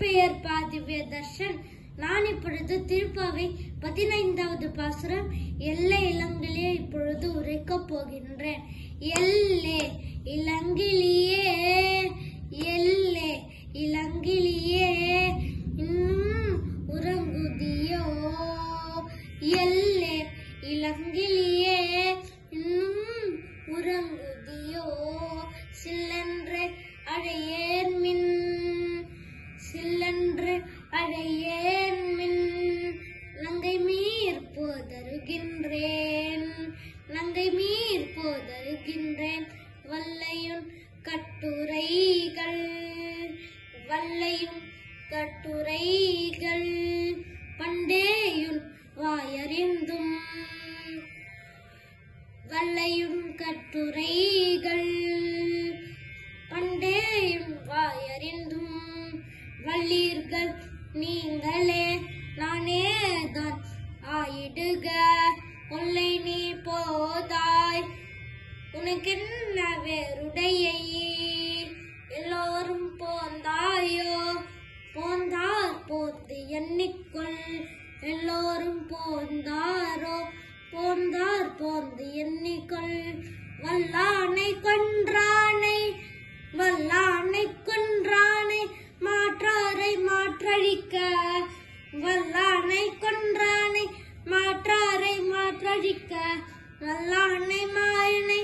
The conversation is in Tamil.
பெயர் திவ்ய தர்ஷன். நான் இப்பொழுது திருப்பாவை 15வது பாசுரம் எல்லை இளங்கிலியே இப்பொழுது உரைக்கப் போகின்றேன். எல்லே இளங்கிலியே, எல்லே இளங்கிலியே, இன்னும் உறங்குதியோ, எல்லே இளங்கிலியே, இன்னும் உறங்குதியோ, சில்லென்று அழையேன் மின், சில்லென்று அழையேன் மின், லங்கை மீர் போதருகின்றேன், லங்கை மீர் போதருகின்றேன், வல்லையுன் கட்டுரைகள், வல்லையும் கட்டுரைகள், பண்டேயுன் வாயறிந்தும், வல்லையும் கட்டுரைகள், பண்டேயும் வாயறிந்தும், வல்லீர்கள் நீங்களே நானேதான் ஆயிடுக, கொல்லை நீ போதாய் உனக்கென்ன வேறுடையை, எல்லோரும் போந்தாயோ போந்தார் போந்து எண்ணிக்கொள், எல்லோரும் போந்தாரோ போந்தார் போந்து எண்ணிக்கொள், வல்லானை கொன்றானை, வல்லானை கொன்றானை மாற்றாரை மாற்றழிக்க, வல்லானை கொன்றானை மாற்றாரை மாற்றழிக்க, வல்லானை மாயனை